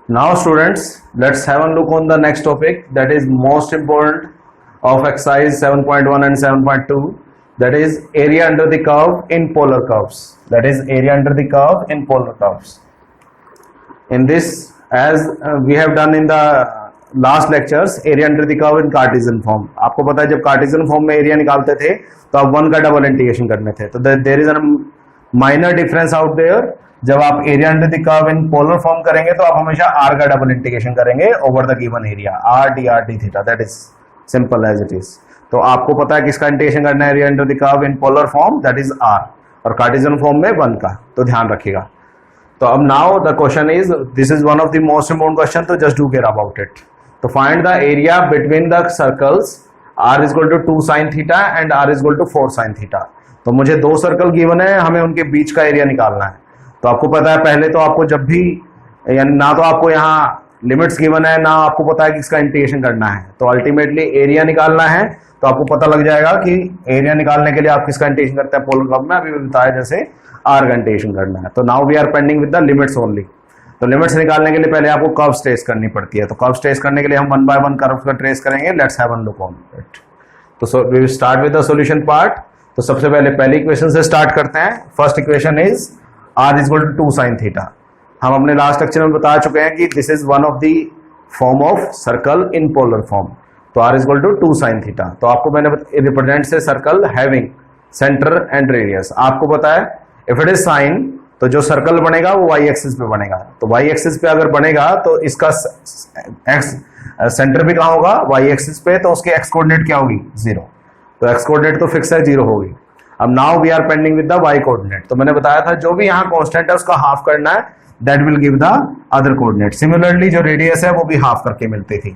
Now students, let's have a look on the next topic, that is most important of exercise 7.1 and 7.2, that is area under the curve in polar curves. That is area under the curve in polar curves. In this, as we have done in the last lectures, area under the curve in Cartesian form. आपको पता है जब Cartesian form में area निकालते थे तो आप 1 का डबल इंटीग्रेशन करने थे, तो there is a minor difference out there. जब आप area under the curve in polar form करेंगे तो आप हमेशा r का डबल इंटीग्रेशन करेंगे over the given area, r d theta, that is simple as it is. तो आपको पता है किसका इंटीग्रेशन करना है area under the curve in polar form, that is r, और कार्टेशियन फॉर्म में 1 का, तो ध्यान रखिएगा. तो अब now the question is, this is one of the most important question, तो just do care about it. तो find the area between the circles r is equal to 2 sin theta and r is equal to 4 sin theta. तो मुझे दो circle given है, हमें उनके बीच का area निकालना है. तो आपको पता है पहले तो आपको जब भी, यानी ना तो आपको यहाँ लिमिट्स गिवन है ना आपको पता है कि इसका इंटीग्रेशन करना है, तो अल्टीमेटली एरिया निकालना है. तो आपको पता लग जाएगा कि एरिया निकालने के लिए आप किसका इंटीग्रेशन करते हैं पोलर कर्व में, अभी बताया जैसे r का इंटीग्रेशन करना है. तो now we are pending with the limits only. तो लिमिट्स निकालने के लिए पहले आपको कर्व्स ट्रेस करनी पड़ती है. तो कर्व्स ट्रेस करने के लिए हम 1 बाय 1 कर्व्स का ट्रेस करेंगे. Let's have a look on it. तो we will start with the solution part. तो सबसे पहले पहली इक्वेशन से स्टार्ट करते हैं. First equation is r is equal to 2 sin theta. हम अपने लास्ट लेक्चर में बता चुके हैं कि this is one of the form of circle in polar form. तो r is equal to 2 sin theta. तो आपको मैंने रिप्रेजेंट से circle having centre and radius. आपको पता है इफ इट इज साइन तो जो सर्कल बनेगा वो y एक्सिस पे बनेगा. तो y एक्सिस पे अगर बनेगा तो इसका x सेंटर भी कहाँ होगा, y एक्सिस पे, तो उसके x कोऑर्डिनेट क्या होगी, 0. तो x कोऑर्डिनेट तो फिक्स है, 0 होगी. अब now we are pending with the y coordinate. तो मैंने बताया था जो भी यहाँ कांस्टेंट है उसका हाफ करना है, that will give the other coordinate. Similarly जो रेडियस है वो भी हाफ करके मिलती थी.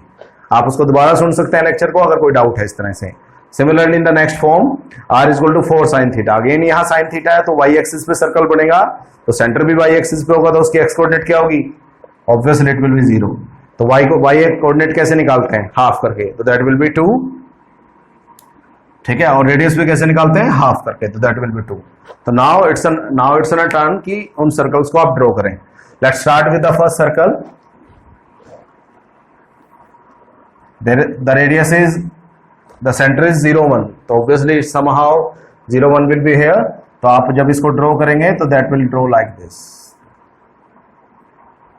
आप उसको दोबारा सुन सकते हैं लेक्चर को अगर कोई डाउट है इस तरह से. Similarly in the next form r is equal to 4 sin theta. Again यहाँ sin थीटा है तो y एक्सिस पे सर्कल बनेगा, तो सेंटर भी y एक्सिस पे होगा, तो उसकी x कोऑर्डिनेट क्या होगी, ऑब्वियसली इट विल बी 0. तो y कोऑर्डिनेट कैसे निकालते हैं, हाफ करके, तो दैट विल बी 2. ठीक है, और रेडियस भी कैसे निकालते हैं, हाफ करके, तो दैट विल बी 2. तो नाउ इट्स अ टर्न कि उन सर्कल्स को आप ड्रॉ करें. Let's start with the first circle. The radius is, the centre is 0 1. तो obviously somehow 0 1 will be here. तो आप जब इसको ड्रॉ करेंगे तो that will draw like this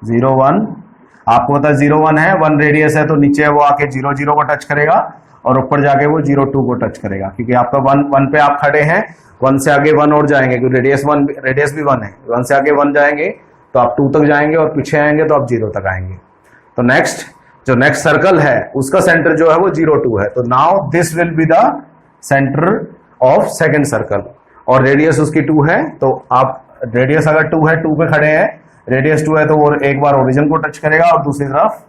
0 1. आपको पता है 0 1 है, 1 रेडियस है, तो नीचे वो आके 0 0 को टच करेगा और ऊपर जाके वो 0 2 को टच करेगा, क्योंकि आपका 1 पे आप खड़े हैं, 1 से आगे 1 और जाएंगे, क्योंकि रेडियस भी 1 है. 1 से आगे 1 जाएंगे तो आप 2 तक जाएंगे और पीछे आएंगे तो आप 0 तक आएंगे. तो जो नेक्स्ट सर्कल है उसका सेंटर जो है वो 0 2 है. तो now this will be the centre of second circle, और रेडियस उसकी 2 है. तो आप रेडियस अगर 2 है, 2 पे खड़े हैं, रेडियस 2 है, तो वो एक बार ओरिजिन को टच करेगा और दूसरी तरफ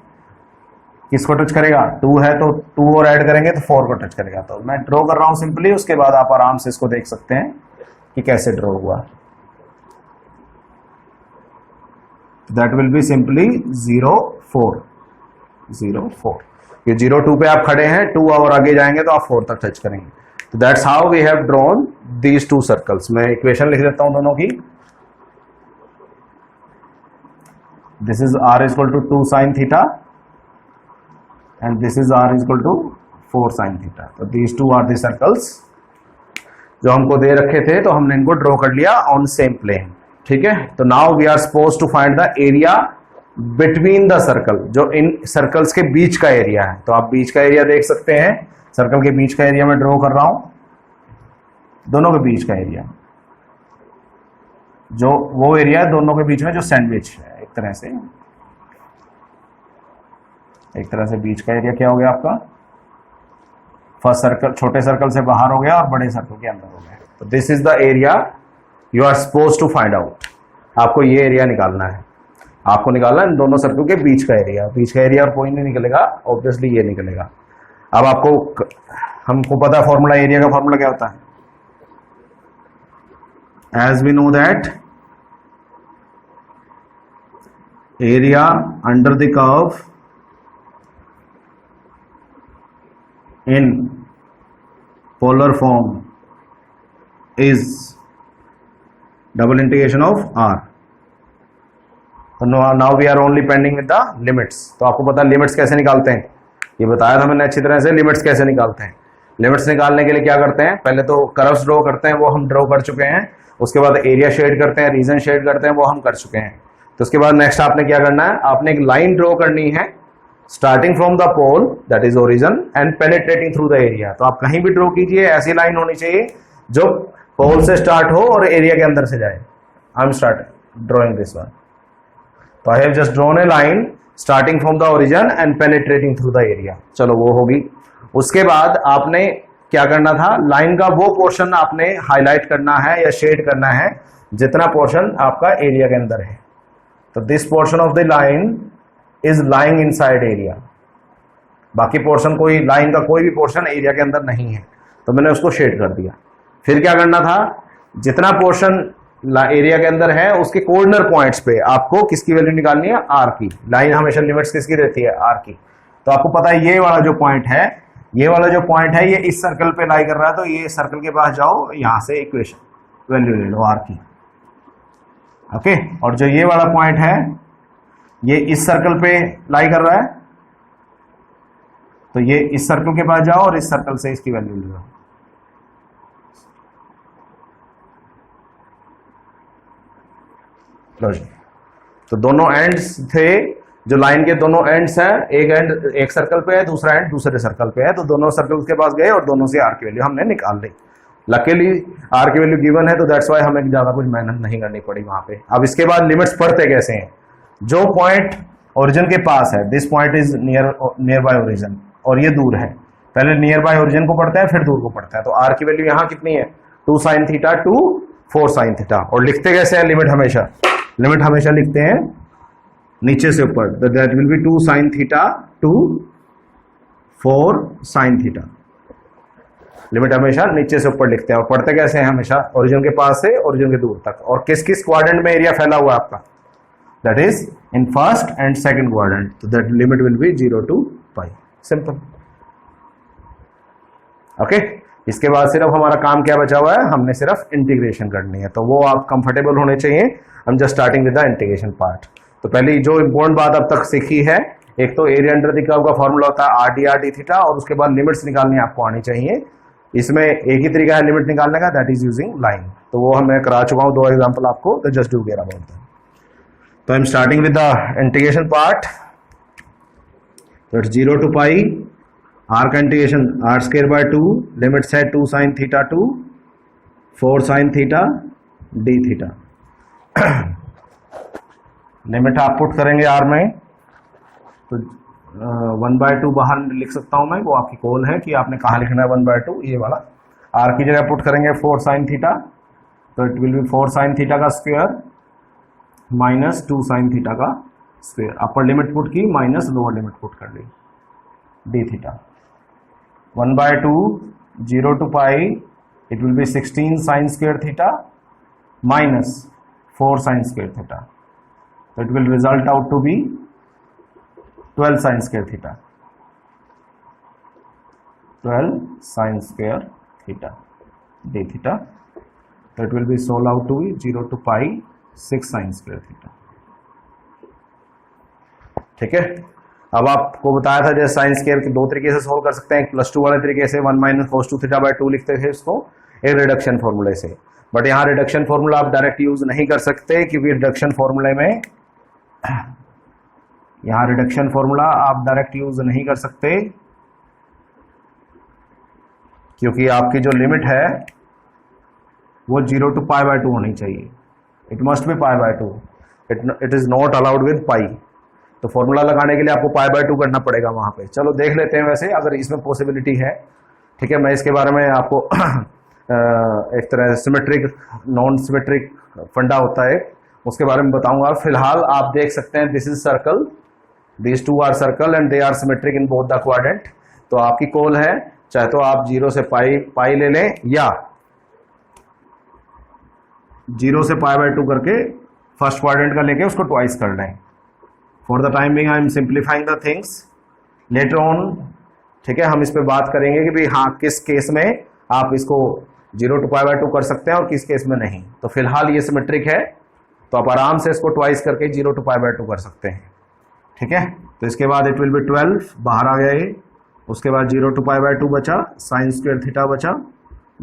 किसको टच करेगा, 2 है तो 2 और ऐड करेंगे तो 4 को टच करेगा. तो मैं ड्रॉ कर रहा हूं सिंपली, उसके बाद आप आराम से इसको देख सकते हैं कि कैसे ड्रॉ हुआ. That will be simply 0 4 0 4. ये 0 2 पे आप खड़े हैं, 2 और आगे जाएंगे तो आप 4 तक टच करेंगे. तो that's how we have drawn these 2 circles. मैं इक्वेशन लिख देता हूं दोनों की. This is r is equal to 2 sin theta and this is r is equal to 4 sin theta. तो these two are the circles जो हमको दे रखे थे, तो हमने इनको ड्रॉ कर लिया ऑन सेम प्लेन. ठीक है, तो now we are suppose to find the area between the circle, जो इन सर्कल्स के बीच का एरिया है. तो आप बीच का एरिया देख सकते हैं, सर्कल के बीच का एरिया मैं ड्रॉ कर रहा हूं, दोनों के बीच का एरिया, जो वो एरिया दोनों के बीच में जो सैंडविच है, एक तरह से बीच का एरिया क्या हो गया आपका फर्स्ट सर्कल छोटे सर्कल से बाहर हो गया और बड़े सर्कल के अंदर हो गया। तो this is the area you are suppose to find out. आपको ये एरिया निकालना है, आपको निकालना है इन दोनों सर्कल के बीच का एरिया। बीच का एरिया और कोई नहीं निकलेगा, ऑब्वियसली ये निकलेगा। अब हमको पता है फॉर्मूला, एरिया का फॉर्मूला क्या होता है। As we know that area under the curve in polar form is double integration of r. So now we are only pending with the limits. तो आपको पता है लिमिट्स कैसे निकालते हैं, ये बताया था मैंने अच्छी तरह से। लिमिट्स कैसे निकालते हैं, लिमिट्स निकालने के लिए क्या करते हैं, पहले तो कर्व्स ड्रॉ करते हैं, वो हम ड्रॉ कर चुके हैं। उसके बाद एरिया शेड करते हैं, रीजन शेड करते हैं, वो हम कर चुके हैं। तो उसके बाद नेक्स्ट आपने क्या करना है, आपने एक लाइन ड्रॉ करनी है starting from the pole that is origin and penetrating through the area. तो आप कहीं भी ड्रॉ कीजिए, ऐसी लाइन होनी चाहिए जो पोल से स्टार्ट हो और एरिया के अंदर से जाए। I am start drawing this one. तो I have just drawn a line starting from the origin and penetrating through the area. चलो वो होगी। उसके बाद आपने क्या करना था, लाइन का वो पोर्शन आपने हाईलाइट करना है या शेड करना है जितना पोर्शन आपका एरिया के अंदर है। तो this portion of the line is lying inside area. बाकी पोर्शन, कोई लाइन का कोई भी पोर्शन एरिया के अंदर नहीं है, तो मैंने उसको शेड कर दिया। फिर क्या करना था, जितना पोर्शन एरिया के अंदर है उसके कॉर्नर पॉइंट्स पे आपको किसकी वैल्यू निकालनी है, आर की। लाइन हमेशा लिमिट्स किसकी रहती है, आर की। तो आपको पता है ये वाला जो पॉइंट है, ये वाला जो पॉइंट है ये इस सर्कल पे लाई कर रहा है। तो ये सर्कल के पास जाओ, यहां से इक्वेशन वैल्यू ले लो आर की। ओके, और जो ये वाला पॉइंट है ये इस सर्कल पे लाई कर रहा है, तो ये इस सर्कल के पास जाओ और इस सर्कल से इसकी वैल्यू ले लो। लो जी, तो दोनों एंड्स थे, जो लाइन के दोनों एंड्स हैं, एक एंड एक सर्कल पे है, दूसरा एंड दूसरे सर्कल पे है। तो दोनों सर्कल के पास गए और दोनों से आर की वैल्यू हमने निकाल ली। लकीली आर की वैल्यू गिवन है, तो दैट्स वाई हमें ज्यादा कुछ मेहनत नहीं करनी पड़ी वहां पे। अब इसके बाद लिमिट्स पढ़ते कैसे हैं। जो पॉइंट ओरिजिन के पास है, this point is near by origin, और ये दूर है। पहले नियर बाय ओरिजिन को पढ़ता है, फिर दूर को पढ़ता है। तो आर की वैल्यू यहां कितनी है, 2 sin theta two 4 sin theta. और लिखते कैसे हैं, लिमिट हमेशा लिखते हैं नीचे से ऊपर। That will be 2 sin theta two 4 sin theta. Limit हमेशा नीचे से ऊपर लिखते हैं। और पढ़ते कैसे हैं, हमेशा ओरिजिन के पास से ओरिजिन के दूर तक। और किस किस क्वाड्रेंट में एरिया फैला हुआ है आपका, that is in first and second quadrant. So that limit will be 0 to pi. Simple. Okay. इसके बाद सिर्फ हमारा काम क्या बचा हुआ है, हमने सिर्फ इंटीग्रेशन करनी है। तो वो आप कंफर्टेबल होने चाहिए। हम just starting with the integration part. तो पहले जो इंपॉर्टेंट बात अब तक सीखी है, एक तो एरिया अंडर द कर्व का फॉर्मूला होता है R D R D theta, और उसके बाद लिमिट्स निकालनी आपको आनी चाहिए। इसमें एक ही तरीका है लिमिट निकालने का, दैट इज यूजिंग लाइन। तो वो मैं करा चुका हूँ 2 एग्जाम्पल आपको, तो just do care about that. So I'm starting with the integration part. So it's 0 to pi, r का integration r square by 2, limits है 2 sin theta to 4 sin theta d theta. Limit आप put करेंगे r में, तो 1/2 बाहर लिख सकता हूं मैं, वो आपकी कॉल है कि आपने कहाँ लिखना है 1/2। ये वाला r की जगह पुट करेंगे 4 sin थीटा, तो it will be 4 sin theta का स्क्वायर माइनस 2 sin थीटा का स्क्वायर। अपर लिमिट पुट की माइनस लोअर लिमिट पुट कर ली, D theta. 1/2 0 to pi, it will be 16 sin square theta minus 4 sin square theta. So it will result out to be 12 sin square theta. 12 sin square theta d theta. So it will be solved out to be 0 to pi 6 sin square theta. ठीक है। अब आपको बताया था जैसे sine square के 2 तरीके से सोल्व कर सकते हैं। +2 वाले तरीके से 1 - cos 2 थीटा बाय 2 लिखते थे इसको, एक रिडक्शन फॉर्मूले से। बट यहाँ रिडक्शन फॉर्मूला आप डायरेक्ट यूज नहीं कर सकते, क्योंकि रिडक्शन फॉर्मूले में यहाँ रिडक्शन फॉर्मूला आप डायरेक्ट यूज नहीं कर सकते, क्योंकि आपकी जो लिमिट है वो 0 to π/2 होनी चाहिए। It must be π/2। It is not allowed with pi. तो फॉर्मूला लगाने के लिए आपको π/2 करना पड़ेगा वहां पे। चलो देख लेते हैं, वैसे अगर इसमें पॉसिबिलिटी है, ठीक है, मैं इसके बारे में आपको एक तरह सिमेट्रिक नॉन सिमेट्रिक फंडा होता है उसके बारे में बताऊंगा। फिलहाल आप देख सकते हैं this is circle, these two are circle and they are symmetric in both the quadrant. तो आपकी कॉल है, चाहे तो आप 0 से पाई ले लें या 0 से π/2 करके फर्स्ट क्वाड्रेंट का लेके उसको ट्वाइस कर लें। For the time being I am simplifying the things, later on ठीक है हम इस पे बात करेंगे कि भाई हाँ किस केस में आप इसको 0 to π/2 कर सकते हैं और किस केस में नहीं। तो फिलहाल ये सिमेट्रिक है तो आप आराम से इसको ट्वाइस करके 0 to π/2 कर सकते हैं। ठीक है, तो इसके बाद इट विल बी 12, बाहर आ गया ये, उसके बाद 0 to π/2 बचा, साइन स्क्वायर थीटा बचा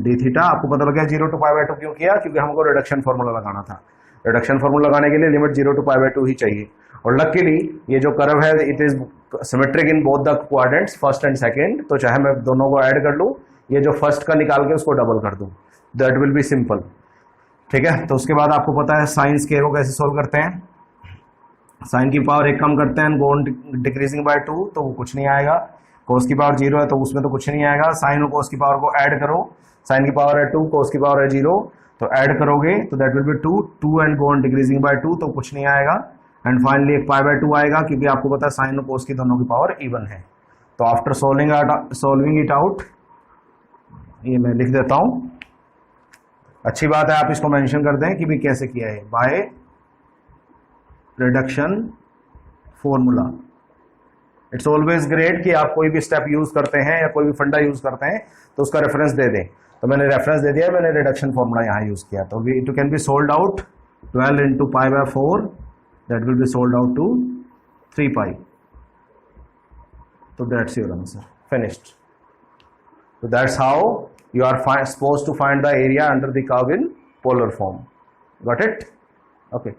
डी थीटा। आपको पता लग गया 0 to π/2 क्यों किया, क्योंकि हमको रिडक्शन फॉर्मूला लगाना था। रिडक्शन फॉर्मूला लगाने के लिए लिमिट 0 to π/2 ही चाहिए। और लकीली ये जो कर्व है it is symmetric in both the quadrants first and second, तो चाहे मैं दोनों को ऐड कर लूं, ये जो फर्स्ट का निकाल के उसको डबल कर दूं, दैट विल बी सिंपल। ठीक है, तो उसके बाद आपको पता है साइन स्क्वायर को कैसे सोल्व करते हैं। साइन की पावर 1 कम करते हैं, गो डिक्रीजिंग बाय 2 तो वो कुछ नहीं आएगा। कोस की पावर 0 है तो उसमें तो कुछ नहीं आएगा। साइन और कोस की पावर को ऐड करो, साइन की पावर है 2, कोस की पावर है 0, तो ऐड करोगे तो that will be 2 and go on decreasing by 2 तो कुछ नहीं आएगा। एंड फाइनली एक π/2 आएगा क्योंकि आपको पता है साइन और कोस की दोनों की पावर इवन है। तो आफ्टर सोल्विंग इट आउट, ये मैं लिख देता हूं, अच्छी बात है आप इसको मेंशन कर दें कि भी कैसे किया है, by reduction formula. It's always great कि आप कोई भी स्टेप यूज करते हैं या कोई भी फंडा यूज करते हैं तो उसका रेफरेंस दे दें। तो मैंने रेफरेंस दे दिया, मैंने रिडक्शन फॉर्मूला यहाँ यूज किया। तो it can be sold out 12 into π/4 that will be sold out to 3π. So that's your answer, finished. So that's how you are supposed to find the area under the curve in polar form. Got it? Okay.